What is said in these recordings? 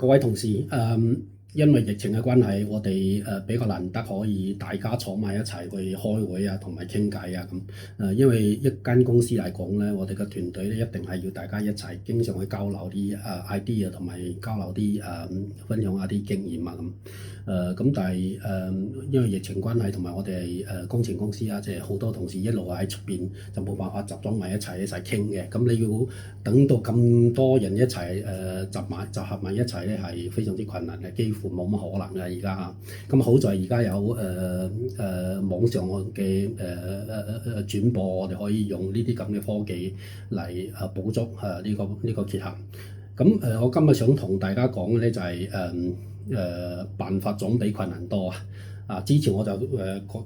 各位同事，因為疫情嘅關係，我哋比較難得可以大家坐埋一齊去開會啊，同埋傾偈啊咁。因為一間公司嚟講咧，我哋嘅團隊咧一定係要大家一齊經常去交流啲idea 同埋交流啲分享下啲經驗啊咁。咁但係因為疫情關係同埋我哋係工程公司啊，即係好多同事一路喺出邊就冇辦法集中埋一齊傾嘅。咁你要等到咁多人一齊集合埋一齊咧，係非常之困難嘅，幾乎冇乜可能嘅而家嚇。咁好在而家有網上嘅轉播，我哋可以用呢啲咁嘅科技嚟補足呢個缺陷。咁我今日想同大家講嘅咧就係辦法總比困難多啊！之前我就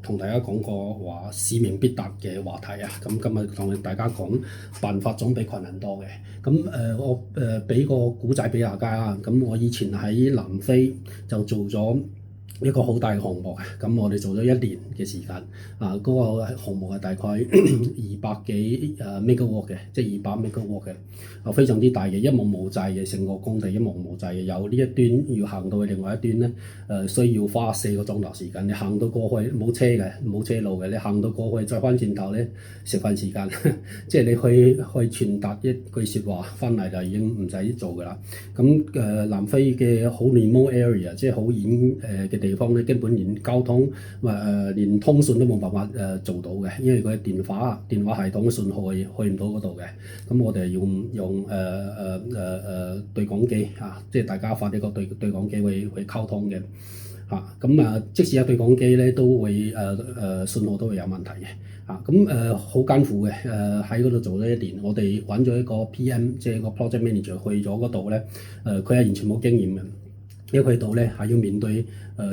同大家講過話使命必達嘅話題啊，咁今日同大家講辦法總比困難多嘅。咁我俾個古仔俾大家啊。咁我以前喺南非就做咗一個好大嘅項目啊，咁我哋做咗1年嘅時間啊，嗰個項目係大概200幾megawatt 嘅，即係200 megawatt 嘅，非常之大嘅，一望無際嘅，成個工地一望無際嘅，由呢一端要行到去另外一端咧，需要花4個鐘頭時間，你行到過去冇車嘅，冇車路嘅，你行到過去再翻轉頭咧，食飯時間，即係你去傳達一句説話，翻嚟就已經唔使做㗎啦。咁南非嘅好 remote area， 即係好遠嘅地方咧，根本連交通連通訊都冇辦法做到嘅，因為佢電話系統嘅信號係去唔到嗰度嘅。咁我哋用對講機啊，即係大家發呢個對講機去溝通嘅嚇。咁即使有對講機咧，都會信號都會有問題嘅嚇。咁好艱苦嘅喺嗰度做咗1年，我哋揾咗一個 PM， 即係個 project manager 去咗嗰度咧，佢係完全冇經驗嘅。因為去到咧係要面對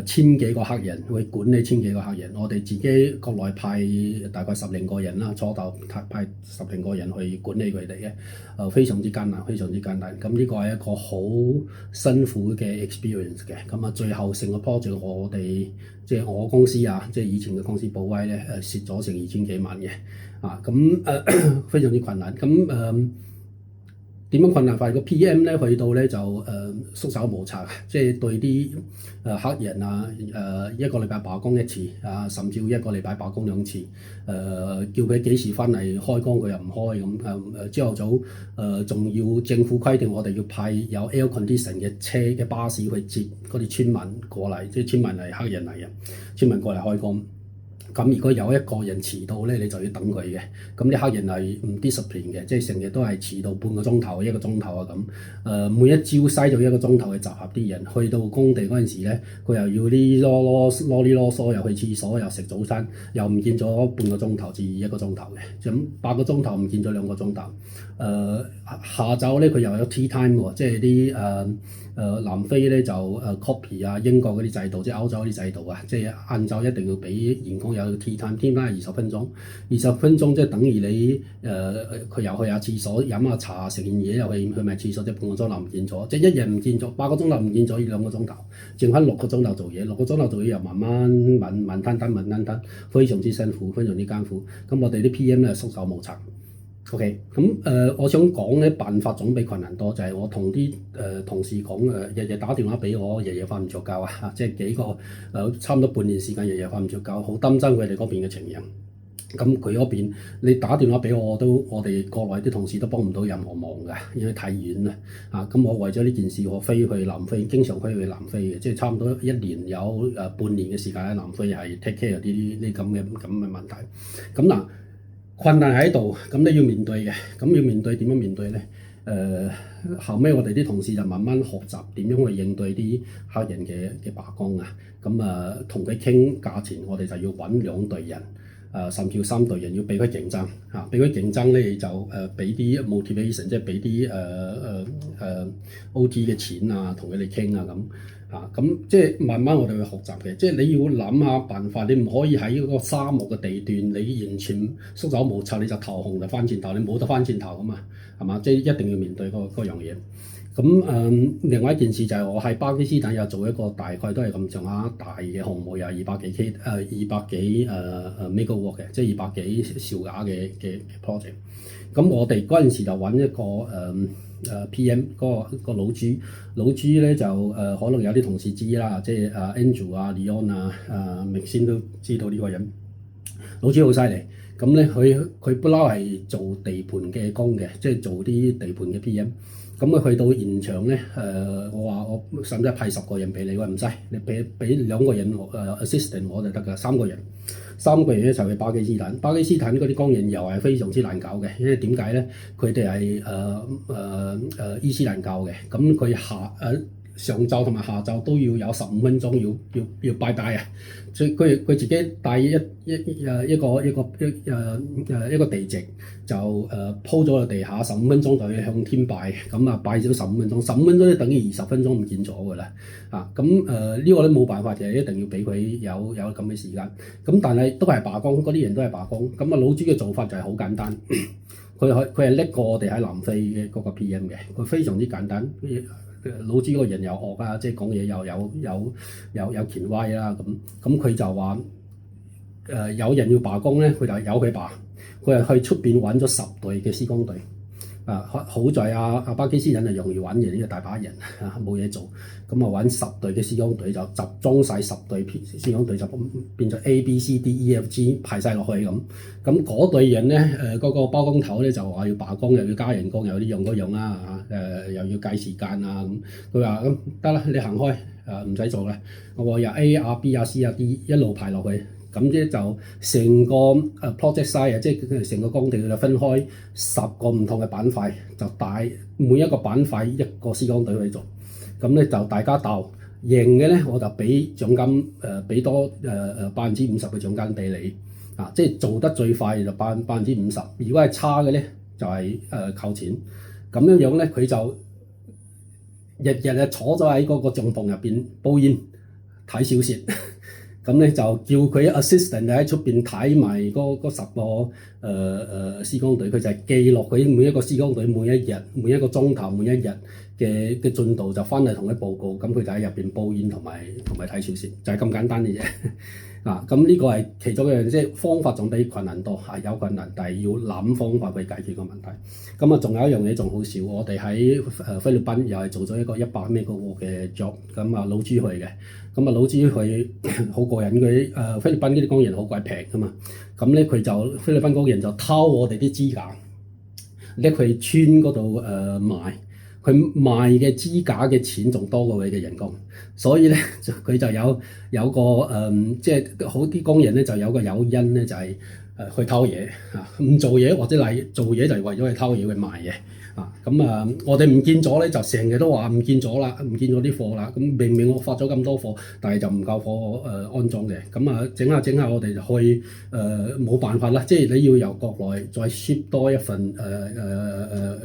千幾個客人，去管理千幾個客人。我哋自己國內派大概10零個人啦，初頭派10零個人去管理佢哋嘅，非常之艱難，非常之艱難。咁呢個係一個好辛苦嘅 experience 嘅。咁啊，最後成個 project 我哋即係我公司啊，即係以前嘅公司寶威咧，蝕咗成2000幾萬嘅啊。咁非常之困難。咁點樣困難法？個 PM 咧去到咧就束手無策，即係對啲客人啊1個禮拜罷工1次啊，甚至1個禮拜罷工2次。叫佢幾時翻嚟開工，佢又唔開咁。朝頭早仲要政府規定我哋要派有 air condition 嘅車嘅巴士去接嗰啲村民過嚟，即係村民係客人嚟嘅，村民過嚟開工。咁如果有一個人遲到咧，你就要等佢嘅。咁啲客人係唔 discipline 嘅，即係成日都係遲到半個鐘頭、1個鐘頭啊咁。每一朝嘥咗1個鐘頭去集合啲人，去到工地嗰陣時咧，佢又要啲囉哩囉嗦，又去廁所，又食早餐，又唔見咗半個鐘頭至1個鐘頭嘅。咁8個鐘頭唔見咗2個鐘頭。下晝咧佢又有 tea time 喎，即係啲南非咧就copy 啊英國嗰啲制度，即係歐洲嗰啲制度啊，即係晏晝一定要俾員工有 tea time，tea time 係20分鐘，20分鐘即係等於你佢又去下廁所飲下茶，食完嘢又去埋廁所，即係半個鐘頭唔見咗，即係1日唔見咗8個鐘頭唔見咗2個鐘頭，剩翻6個鐘頭做嘢，6個鐘頭做嘢又慢慢慢吞，非常之辛苦，非常之艱苦。咁我哋啲 PM 咧束手無策。OK，咁我想講咧辦法總比困難多，就係我同啲同事講日日打電話俾我，日日瞓唔着覺啊！即係幾個差唔多半年時間，日日瞓唔着覺，好擔心佢哋嗰邊嘅情形。咁佢嗰邊你打電話俾我我哋國內啲同事都幫唔到任何忙㗎，因為太遠啦啊！咁我為咗呢件事，我飛去南非，經常飛去南非嘅，即係差唔多1年有半年嘅時間喺南非係 take care 啲咁嘅問題。咁嗱。困難喺度，咁你要面對嘅，咁要面對點樣面對咧？後尾我哋啲同事就慢慢學習點樣去應對啲客人嘅罷工啊。咁同佢傾價錢，我哋就要揾2隊人，甚至3隊人要俾佢競爭嚇，俾佢競爭咧就俾啲 motivation， 即係俾啲OT 嘅錢啊，同佢哋傾啊咁。咁即係慢慢我哋會學習嘅，即係你要諗下辦法，你唔可以喺嗰個沙漠嘅地段，你完全束手無策，你就投降就翻轉頭，你冇得翻轉頭噶嘛，係嘛？即係一定要面對嗰樣嘢。咁另外一件事就係我喺巴基斯坦又做一個大概都係咁上下大嘅項目，有200幾megawatt 嘅，即係200幾兆瓦嘅 project。咁我哋嗰陣時就揾一個 PM 個老朱咧就可能有啲同事知啦，即係Andrew 啊、Leon 啊、Maxine 都知道呢個人。老朱好犀利，咁咧佢不嬲係做地盤嘅工嘅，即係做啲地盤嘅 PM。咁佢去到現場咧，我話我使唔使派10個人俾你？佢話唔使，你俾2個人assistant 我就得㗎，3個人。3個人咧就去巴基斯坦，巴基斯坦嗰啲工人又係非常之難搞嘅，因為點解咧？佢哋係伊斯蘭教嘅，咁佢上晝同埋下晝都要有15分鐘要拜拜啊！所以佢自己帶一個地席就鋪咗喺地下15分鐘就要向天拜，咁啊拜咗15分鐘，15分鐘咧等於20分鐘唔見咗㗎啦咁呢個咧冇辦法嘅，一定要俾佢有咁嘅時間。咁但係都係罷工，嗰啲人都係罷工。咁老朱嘅做法就係好簡單，佢係叻過我哋喺南非嘅嗰個 PM 嘅，佢非常之簡單。老朱個人又惡啊，即係講嘢又有權威啦咁佢就話有人要罷工咧，佢就由佢罷，佢係去出邊揾咗10隊嘅施工隊。好在巴基斯坦就容易揾嘅，呢個大把人冇嘢做，咁揾10隊嘅施工隊就集中晒10隊施工隊就變咗 A、B、C、D、E、F、G 排晒落去咁嗰隊人咧嗰個包工頭咧就話要罷工，又要加人工，又呢樣嗰樣啦又要計時間啊咁，佢話咁得啦，你行開唔使做啦，我由 A B C D 一路排落去。咁咧就成個project site 即係成個工地就分開10個唔同嘅板塊，就帶每一個板塊一個施工隊去做。咁咧就大家鬥贏嘅咧，我就俾獎金俾多50%嘅獎金俾你即係做得最快就50%。如果係差嘅咧，就係扣錢。咁樣咧，佢就日日坐咗喺嗰個帳篷入邊煲煙睇小説。咁咧就叫佢 assistant 喺出邊睇埋嗰10個施工隊，佢就係記錄佢每一個施工隊每一日每一個鐘頭每一日嘅進度，就翻嚟同佢報告。咁佢就喺入邊煲煙同埋睇小説，就係咁簡單嘅啫。咁呢個係其中一樣，即係方法仲比困難多，係有困難，但係要諗方法去解決個問題。咁仲有一樣嘢仲好笑，我哋喺菲律賓又係做咗一個100 megawatt 嘅 job，老朱去嘅。老朱去好過癮，佢菲律賓嗰啲工人好鬼平㗎嘛，咧佢就菲律賓工人就偷我哋啲支架，拎去村嗰度賣，佢賣嘅支架嘅錢仲多過佢嘅人工，所以咧佢就有個即係好啲工人咧就有個誘因咧就係去偷嘢唔做嘢或者嚟做嘢就係為咗去偷嘢去賣嘢。我哋唔見咗咧，就成日都話唔見咗啦，唔見咗啲貨啦。咁明明我發咗咁多貨，但係就唔夠貨安裝嘅。整下我哋就去冇辦法啦。即係你要由國內再 ship 多一份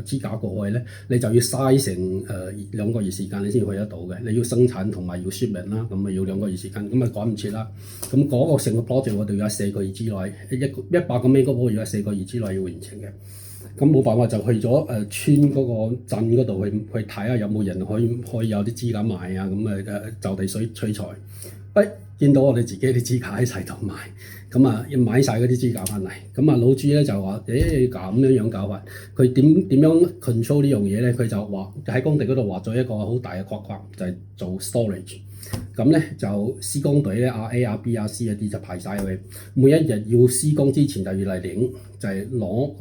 支架過去咧，你就要嘥成2個月時間你先去得到嘅。你要生產同埋要 shipment 啦，咁要2個月時間，咁趕唔切啦。咁嗰個成個 project 我哋要喺4個月之內100個 megawatt要喺4個月之內要完成嘅。咁冇辦法就去咗村嗰個鎮嗰度去睇下有冇人可以有啲支架賣啊，就地取材。見到我哋自己啲支架喺齊度賣，要買晒嗰啲支架翻嚟。老朱咧就話咁樣搞法，佢點樣 control 呢樣嘢咧？佢就話喺工地嗰度畫咗一個好大嘅框框，就係做 storage。咧就施工隊咧A、B、C 一啲就排晒去，每一日要施工之前就要嚟領，就係攞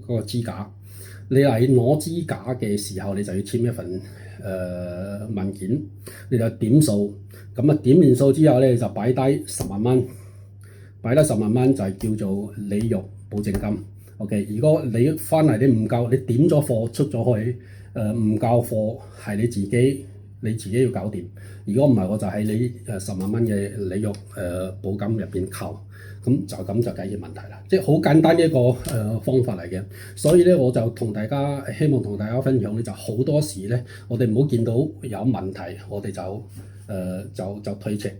個支架。你嚟攞支架嘅時候，你就要簽一份文件，你就點數。點完數之後咧，就擺低10萬蚊，擺低10萬蚊就係叫做履約保證金。OK， 如果你翻嚟你唔夠，你點咗貨出咗去。唔交貨係你自己要搞掂。如果唔係，我就喺你10萬蚊嘅履約保金入邊扣，咁就解決問題啦。即係好簡單一個方法嚟嘅。所以咧，我就希望同大家分享咧，就好多時咧，我哋唔好見到有問題，我哋就退卻，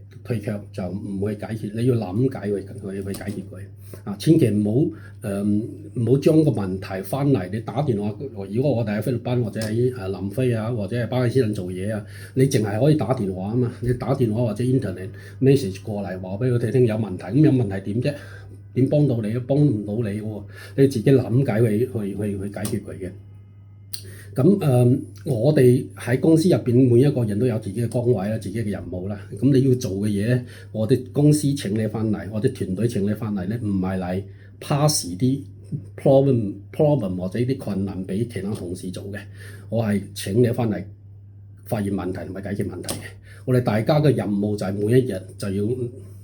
就唔會解決。你要諗解去解決佢千祈唔好將個問題翻嚟。你打電話，如果我哋喺菲律賓或者喺南非啊，或者係巴基斯坦做嘢啊，你淨係可以打電話啊嘛。你打電話或者 internet message 過嚟話俾佢哋聽有問題，咁有問題點啫？點幫到你啊？幫唔到你喎，你自己諗解去解決佢嘅。咁我哋喺公司入邊每一個人都有自己嘅崗位啦，自己嘅任務啦。咁你要做嘅嘢咧，我哋公司請你翻嚟，我哋團隊請你翻嚟咧，唔係嚟 pass 啲 problem 或者啲困難俾其他同事做嘅。我係請你翻嚟發現問題同埋解決問題嘅。我哋大家嘅任務就係每一日就要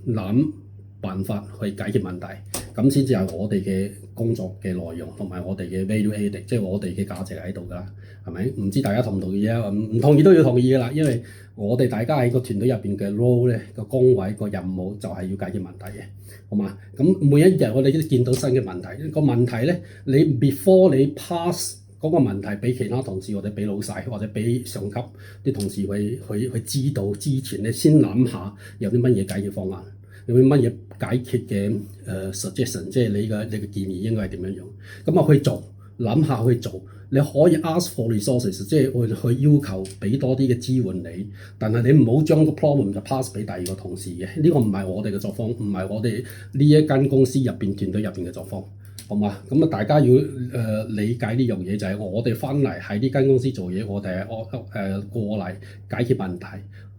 諗辦法去解決問題，咁先至係我哋嘅工作嘅內容同埋我哋嘅 value added，即係我哋嘅價值喺度㗎，係咪？唔知大家同唔同意啊？唔同意都要同意㗎啦，因為我哋大家喺個團隊入邊嘅 role 咧，個崗位個任務就係要解決問題嘅，好嘛？咁每一日我哋都見到新嘅問題，個問題咧，你 before 你 pass 嗰個問題俾其他同事或者俾老細或者俾上級啲同事去知道之前咧，先諗下有啲乜嘢解決方案。有啲乜嘢解決嘅suggestion， 即係你嘅建議應該係點樣樣？咁啊去做，諗下去做。你可以 ask for resources， 即係去要求俾多啲嘅支援你，但係你唔好將個 problem 就 pass 俾第二個同事嘅。呢個唔係我哋嘅作風，唔係我哋呢一間公司入邊團隊入邊嘅作風，好嘛？咁啊，大家要理解呢樣嘢就係我哋翻嚟喺呢間公司做嘢，我哋係過嚟解決問題、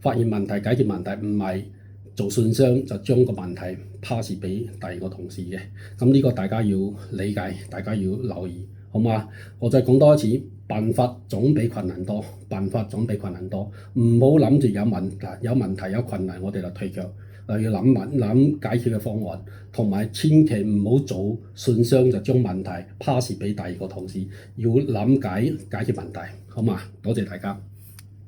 發現問題、解決問題，唔係做信箱就將個問題 pass 俾第二個同事嘅。咁呢個大家要理解，大家要留意，好嘛？我再講多一次，辦法總比困難多，辦法總比困難多。唔好諗住有問題有困難，我哋就退卻。要諗解決嘅方案，同埋千祈唔好做信箱就將問題 pass 俾第二個同事，要諗解決問題，好嘛？多謝大家。